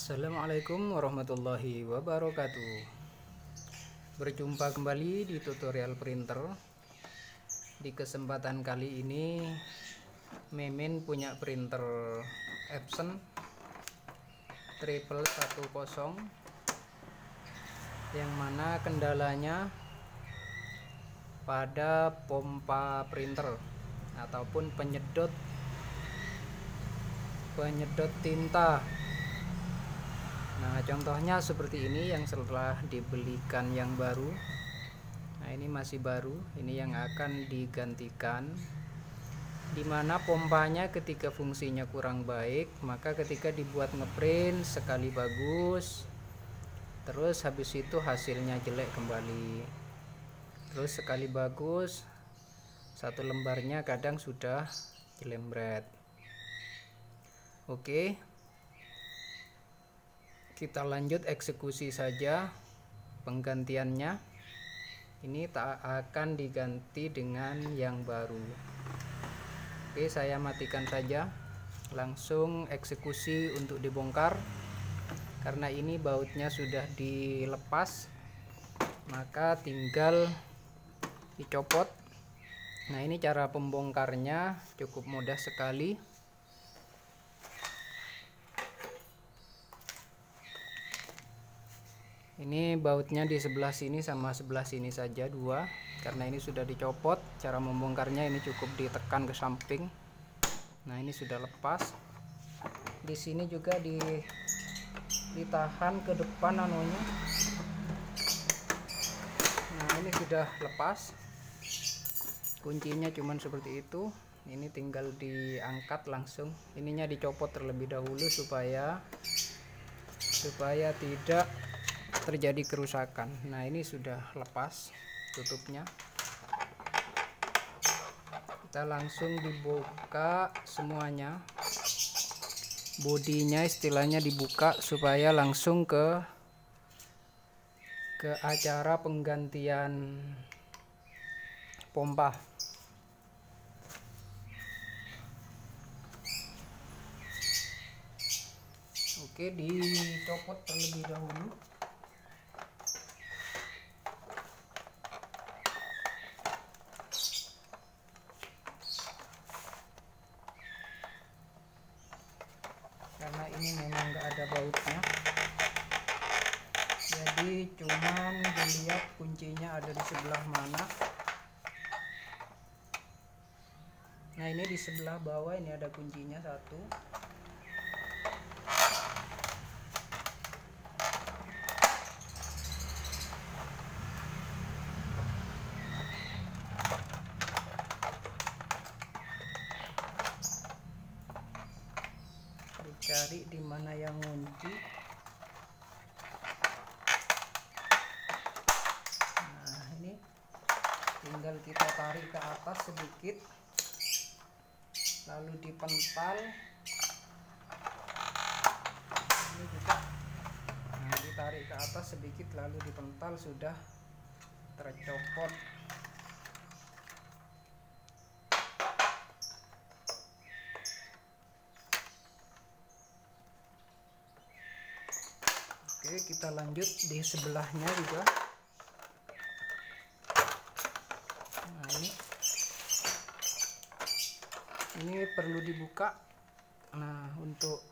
Assalamualaikum warahmatullahi wabarakatuh. Berjumpa kembali di tutorial printer. Di kesempatan kali ini Mimin punya printer Epson 1110 yang mana kendalanya pada pompa printer ataupun penyedot tinta. Nah, contohnya seperti ini yang setelah dibelikan yang baru. Nah, ini masih baru, ini yang akan digantikan. Dimana pompanya ketika fungsinya kurang baik, maka ketika dibuat ngeprint sekali bagus, terus habis itu hasilnya jelek kembali. Terus sekali bagus, satu lembarnya kadang sudah jelembret. Oke, kita lanjut eksekusi saja penggantiannya. Ini tak akan diganti dengan yang baru. Oke, saya matikan saja, langsung eksekusi untuk dibongkar. Karena ini bautnya sudah dilepas, maka tinggal dicopot. Nah, ini cara pembongkarnya cukup mudah sekali. Ini bautnya di sebelah sini sama sebelah sini saja dua, karena ini sudah dicopot. Cara membongkarnya ini cukup ditekan ke samping. Nah, ini sudah lepas. Di sini juga ditahan ke depan anunya. Nah, ini sudah lepas. Kuncinya cuman seperti itu. Ini tinggal diangkat langsung. Ininya dicopot terlebih dahulu supaya tidak terjadi kerusakan. Nah, ini sudah lepas tutupnya. Kita langsung dibuka semuanya, bodinya istilahnya dibuka supaya langsung ke acara penggantian pompa. Oke, dicopot terlebih dahulu. Karena ini memang nggak ada bautnya, jadi cuman dilihat kuncinya ada di sebelah mana. Nah, ini di sebelah bawah ini ada kuncinya satu. Cari di mana yang kunci. Nah, ini tinggal kita tarik ke atas sedikit, lalu dipental. Ini juga, nah, ditarik ke atas sedikit lalu dipental, sudah tercopot. Oke, kita lanjut di sebelahnya juga. Nah, ini perlu dibuka. Nah, untuk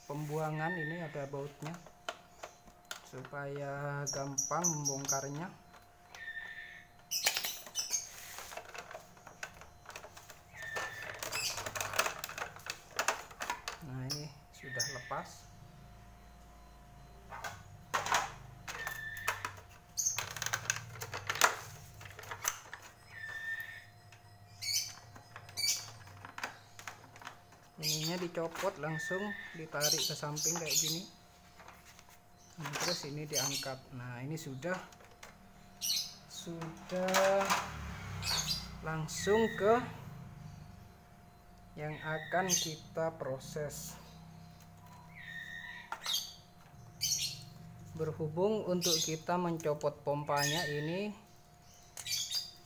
pembuangan ini ada bautnya supaya gampang membongkarnya. Nah, ini sudah lepas. Ininya dicopot, langsung ditarik ke samping kayak gini. Nah, terus ini diangkat. Nah, ini sudah langsung ke yang akan kita proses. Berhubung untuk kita mencopot pompanya ini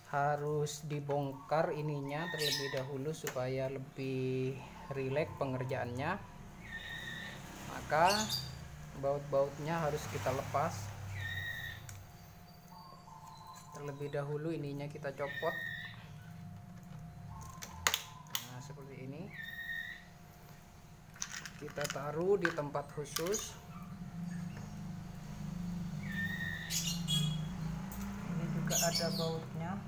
harus dibongkar ininya terlebih dahulu supaya lebih rileks pengerjaannya, maka baut-bautnya harus kita lepas. Terlebih dahulu ininya kita copot. Nah, seperti ini. Kita taruh di tempat khusus. Ini juga ada bautnya.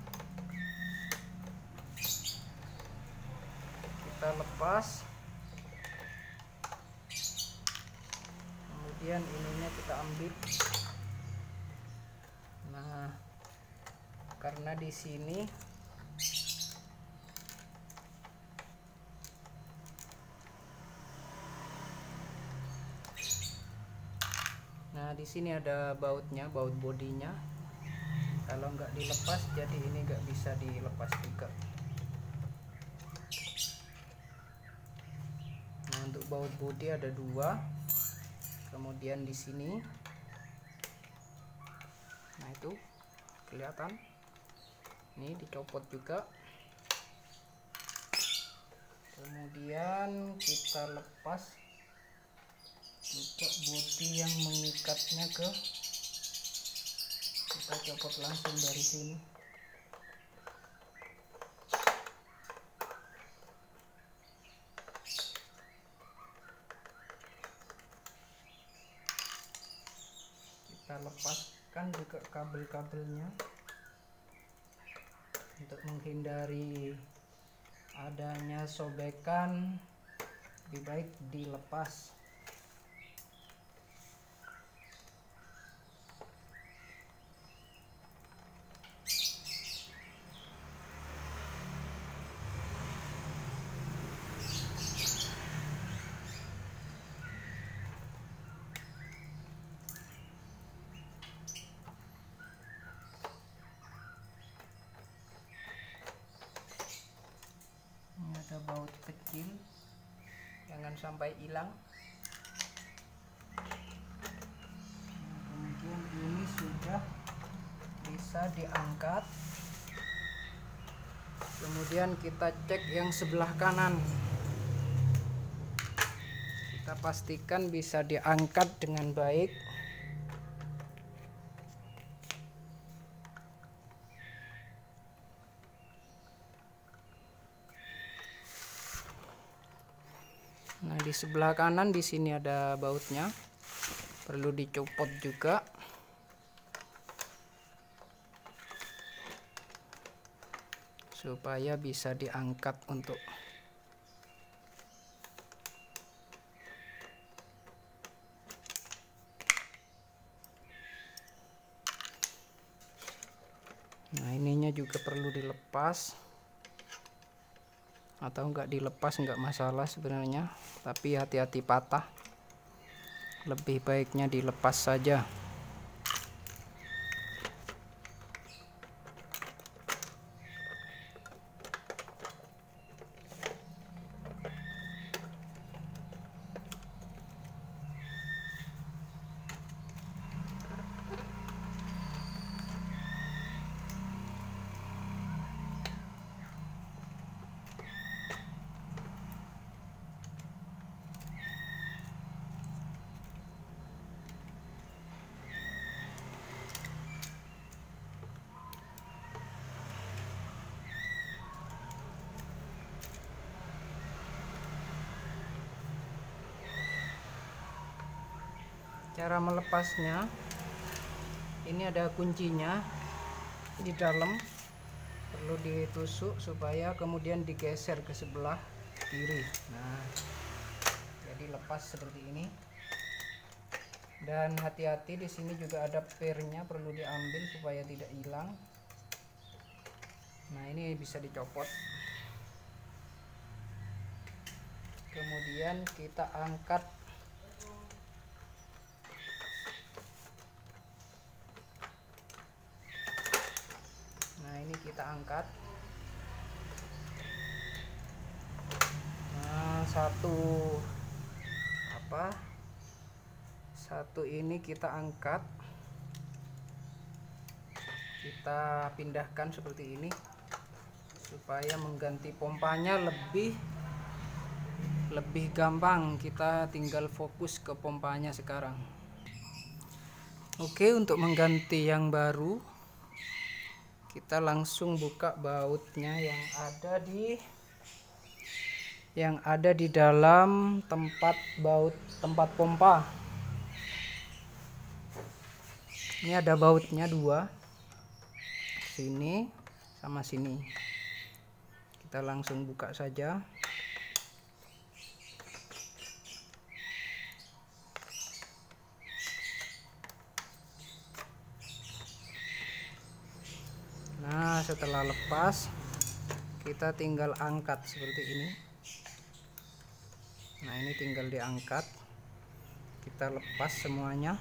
Kita lepas. Kemudian ininya kita ambil. Nah, karena di sini ada bautnya, baut bodinya. Kalau nggak dilepas, jadi ini nggak bisa dilepas juga. Nah, untuk baut bodi ada 2. Kemudian di sini, nah itu kelihatan. Ini dicopot juga. Kemudian kita lepas juga bodi yang mengikatnya kita copot langsung dari sini. Kita lepaskan juga kabel-kabelnya untuk menghindari adanya sobekan. Lebih baik dilepas. Ada baut kecil, jangan sampai hilang. Kemudian ini sudah bisa diangkat. Kemudian kita cek yang sebelah kanan. Kita pastikan bisa diangkat dengan baik. Nah, di sebelah kanan di sini ada bautnya, perlu dicopot juga. Supaya bisa diangkat untuk ininya juga perlu dilepas. Atau enggak dilepas enggak masalah sebenarnya, tapi hati-hati patah. Lebih baiknya dilepas saja. Cara melepasnya, ini ada kuncinya di dalam, perlu ditusuk supaya kemudian digeser ke sebelah kiri. Nah, jadi lepas seperti ini. Dan hati-hati, di sini juga ada pernya, perlu diambil supaya tidak hilang. Nah, ini bisa dicopot. Kemudian kita angkat. Nah, ini kita angkat. Nah, satu ini kita angkat. Kita pindahkan seperti ini supaya mengganti pompanya lebih gampang. Kita tinggal fokus ke pompanya sekarang. Oke, untuk mengganti yang baru kita langsung buka bautnya yang ada di dalam tempat pompa. Ini ada bautnya dua, sini sama sini. Kita langsung buka saja. Nah, setelah lepas kita tinggal angkat seperti ini. Nah, ini tinggal diangkat, kita lepas semuanya.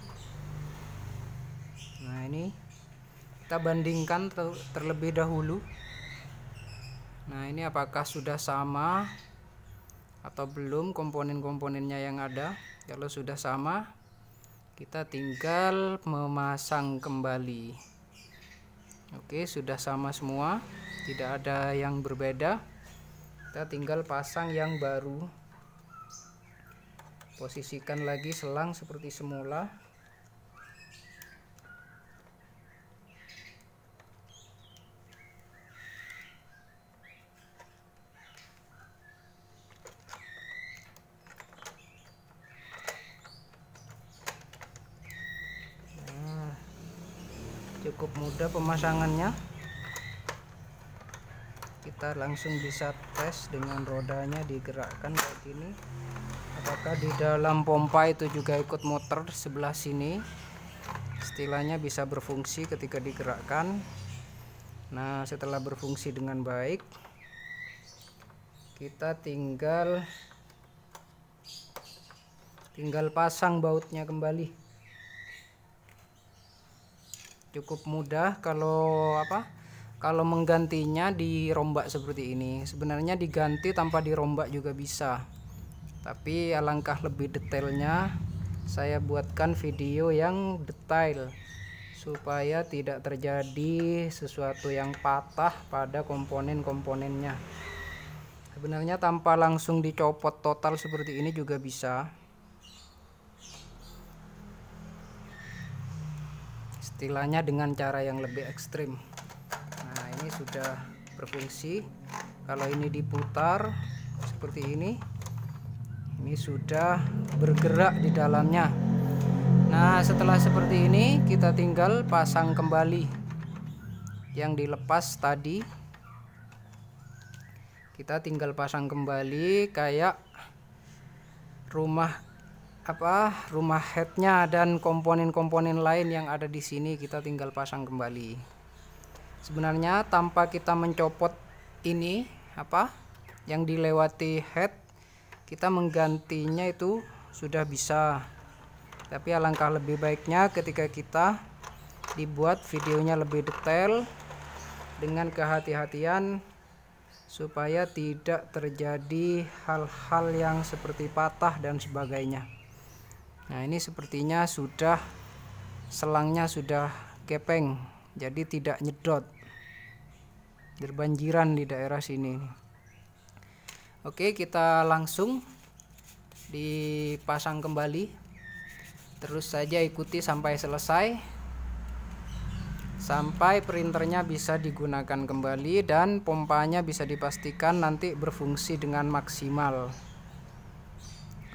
Nah, ini kita bandingkan terlebih dahulu. Nah, ini apakah sudah sama atau belum komponen-komponennya yang ada. Kalau sudah sama, kita tinggal memasang kembali. Oke, sudah sama semua, tidak ada yang berbeda. Kita tinggal pasang yang baru. Posisikan lagi selang seperti semula. Cukup mudah pemasangannya. Kita langsung bisa tes dengan rodanya digerakkan kayak gini. Apakah di dalam pompa itu juga ikut motor sebelah sini, istilahnya bisa berfungsi ketika digerakkan. Nah, setelah berfungsi dengan baik, kita tinggal pasang bautnya kembali. Cukup mudah. Kalau menggantinya dirombak seperti ini. Sebenarnya diganti tanpa dirombak juga bisa, tapi alangkah lebih detailnya saya buatkan video yang detail supaya tidak terjadi sesuatu yang patah pada komponen-komponennya. Sebenarnya tanpa langsung dicopot total seperti ini juga bisa, istilahnya dengan cara yang lebih ekstrim. Nah, ini sudah berfungsi. Kalau ini diputar seperti ini sudah bergerak di dalamnya. Nah, setelah seperti ini kita tinggal pasang kembali yang dilepas tadi. Kita tinggal pasang kembali kayak rumah headnya dan komponen-komponen lain yang ada di sini, kita tinggal pasang kembali. Sebenarnya tanpa kita mencopot ini yang dilewati head, kita menggantinya itu sudah bisa. Tapi alangkah lebih baiknya ketika kita dibuat videonya lebih detail dengan kehati-hatian supaya tidak terjadi hal-hal yang seperti patah dan sebagainya. Nah, ini sepertinya selangnya sudah gepeng, jadi tidak nyedot, berbanjiran di daerah sini. Oke, kita langsung dipasang kembali. Terus saja ikuti sampai selesai, sampai printernya bisa digunakan kembali dan pompanya bisa dipastikan nanti berfungsi dengan maksimal.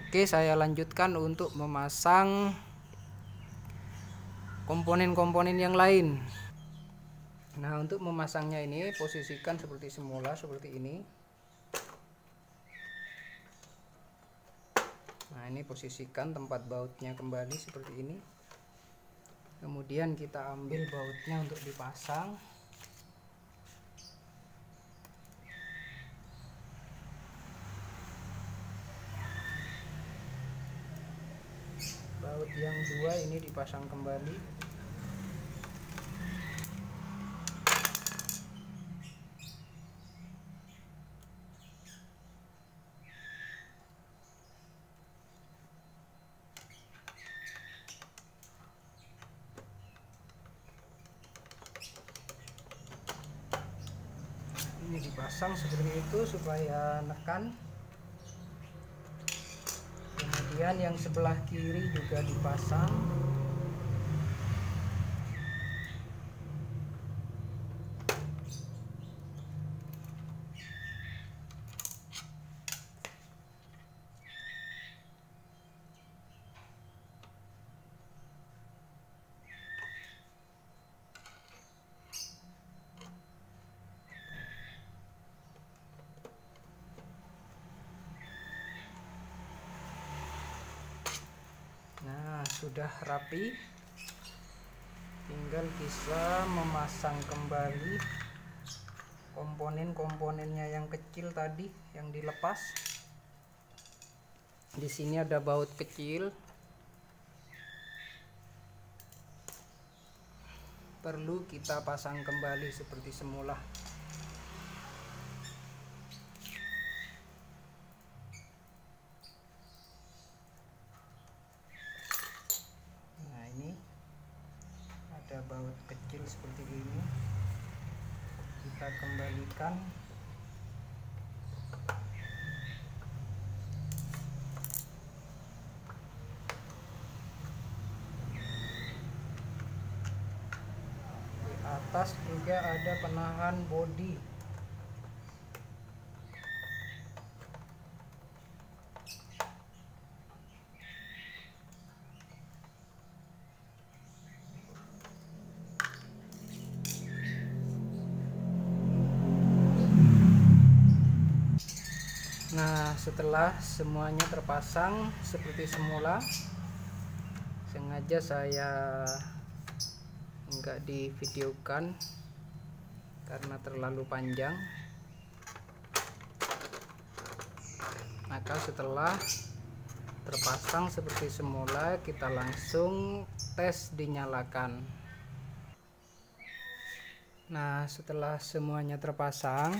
Oke, saya lanjutkan untuk memasang komponen-komponen yang lain. Nah, untuk memasangnya ini posisikan seperti semula, seperti ini. Nah, ini posisikan tempat bautnya kembali seperti ini. Kemudian kita ambil bautnya untuk dipasang. Baut yang dua ini dipasang kembali. Ini dipasang seperti itu supaya nekan. Kemudian yang sebelah kiri juga dipasang. Nah, sudah rapi, tinggal bisa memasang kembali komponen-komponennya yang kecil tadi yang dilepas. Di sini ada baut kecil, perlu kita pasang kembali seperti semula. Nah, ini ada baut kecil seperti ini, kita kembalikan. Di atas juga ada penahan bodi. Nah, setelah semuanya terpasang seperti semula, sengaja saya enggak divideokan karena terlalu panjang. Maka setelah terpasang seperti semula, kita langsung tes dinyalakan. Nah, setelah semuanya terpasang,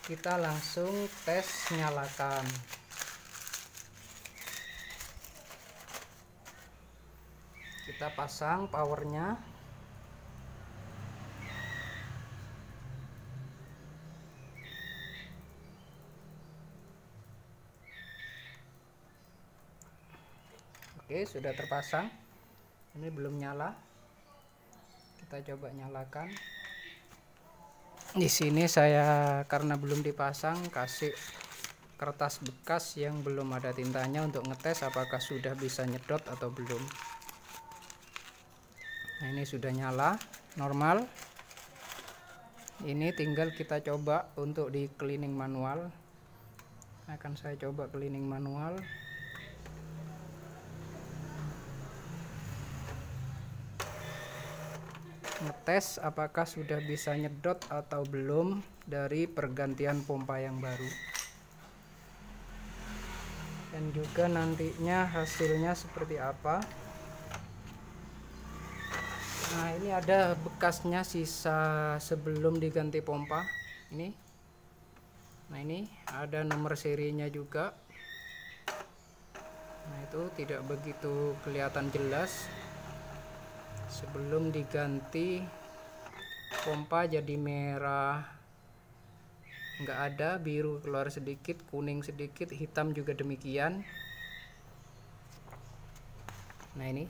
kita langsung tes nyalakan. Kita pasang powernya. Oke, sudah terpasang. Ini belum nyala. Kita coba nyalakan. Di sini saya karena belum dipasang kasih kertas bekas yang belum ada tintanya untuk ngetes apakah sudah bisa nyedot atau belum. Nah, ini sudah nyala normal. Ini tinggal kita coba untuk di cleaning manual. Akan saya coba cleaning manual. Ngetes apakah sudah bisa nyedot atau belum dari pergantian pompa yang baru, dan juga nantinya hasilnya seperti apa. Nah, ini ada bekasnya sisa sebelum diganti pompa ini. Nah, ini ada nomor serinya juga. Nah, itu tidak begitu kelihatan jelas. Sebelum diganti pompa jadi merah, nggak ada, biru keluar sedikit, kuning sedikit, hitam juga demikian. Nah, ini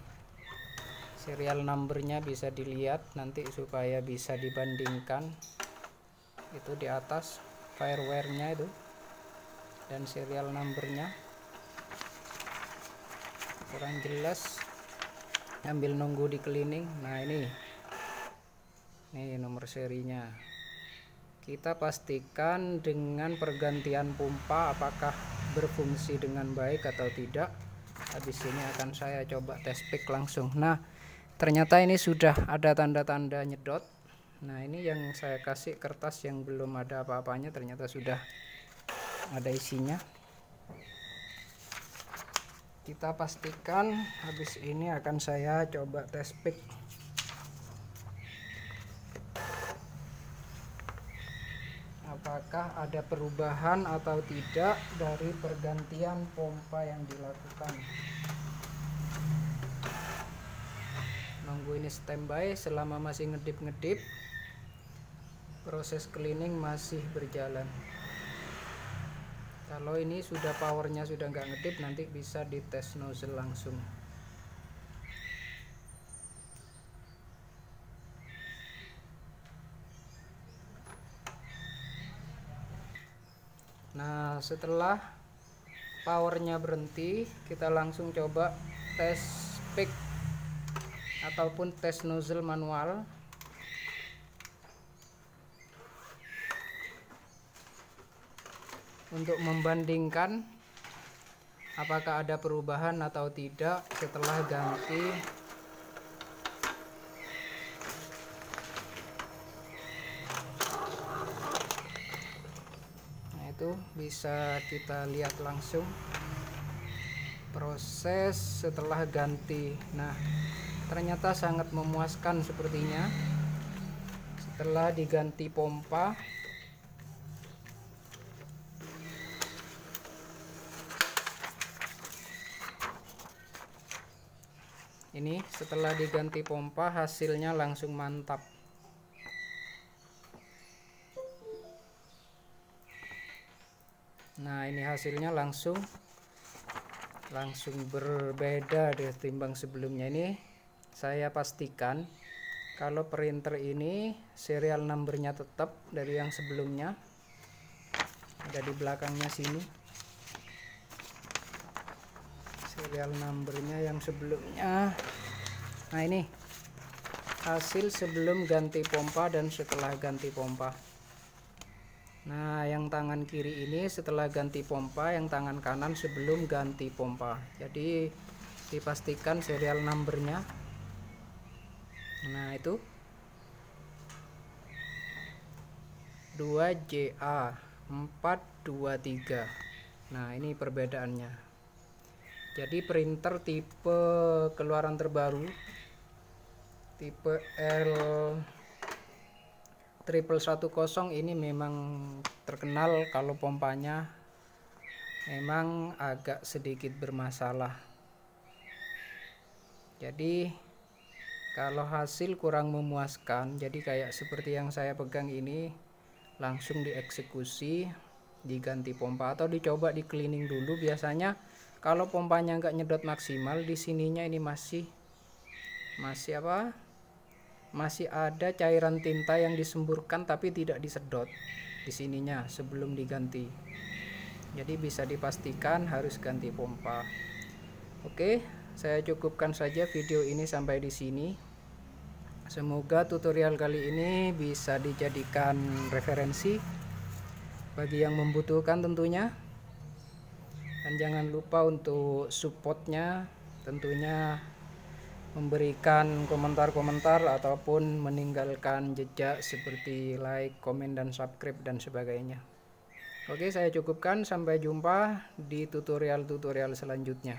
serial numbernya bisa dilihat nanti supaya bisa dibandingkan. Itu di atas fireware-nya itu dan serial numbernya kurang jelas, ambil nunggu di cleaning. Nah, ini nomor serinya. Kita pastikan dengan pergantian pompa apakah berfungsi dengan baik atau tidak. Habis ini akan saya coba tes pick langsung. Nah, ternyata ini sudah ada tanda-tanda nyedot. Nah, ini yang saya kasih kertas yang belum ada apa-apanya, ternyata sudah ada isinya. Kita pastikan habis ini akan saya coba tes pick. Apakah ada perubahan atau tidak dari pergantian pompa yang dilakukan. Nunggu ini standby selama masih ngedip-ngedip. Proses cleaning masih berjalan. Kalau ini sudah powernya sudah nggak ngedip, nanti bisa dites nozzle langsung. Nah, setelah powernya berhenti, kita langsung coba tes pick ataupun tes nozzle manual. Untuk membandingkan apakah ada perubahan atau tidak setelah ganti itu bisa kita lihat langsung proses setelah ganti. Nah, ternyata sangat memuaskan sepertinya setelah diganti pompa. Ini setelah diganti pompa hasilnya langsung mantap. Nah, ini hasilnya langsung berbeda deh timbang sebelumnya. Ini saya pastikan kalau printer ini serial numbernya tetap dari yang sebelumnya, ada di belakangnya sini serial numbernya yang sebelumnya. Nah, ini hasil sebelum ganti pompa dan setelah ganti pompa. Nah, yang tangan kiri ini setelah ganti pompa, yang tangan kanan sebelum ganti pompa. Jadi dipastikan serial numbernya. Nah, itu 2JA 423. Nah, ini perbedaannya. Jadi printer tipe keluaran terbaru, tipe L1110 ini memang terkenal kalau pompanya memang agak sedikit bermasalah. Jadi kalau hasil kurang memuaskan, jadi kayak seperti yang saya pegang ini, langsung dieksekusi, diganti pompa atau dicoba di cleaning dulu. Biasanya kalau pompanya nggak nyedot maksimal, di sininya ini masih ada cairan tinta yang disemburkan tapi tidak disedot di sininya sebelum diganti. Jadi bisa dipastikan harus ganti pompa. Oke, saya cukupkan saja video ini sampai di sini. Semoga tutorial kali ini bisa dijadikan referensi bagi yang membutuhkan tentunya. Dan jangan lupa untuk supportnya, tentunya memberikan komentar-komentar ataupun meninggalkan jejak seperti like, komen, dan subscribe dan sebagainya. Oke, saya cukupkan. Sampai jumpa di tutorial-tutorial selanjutnya.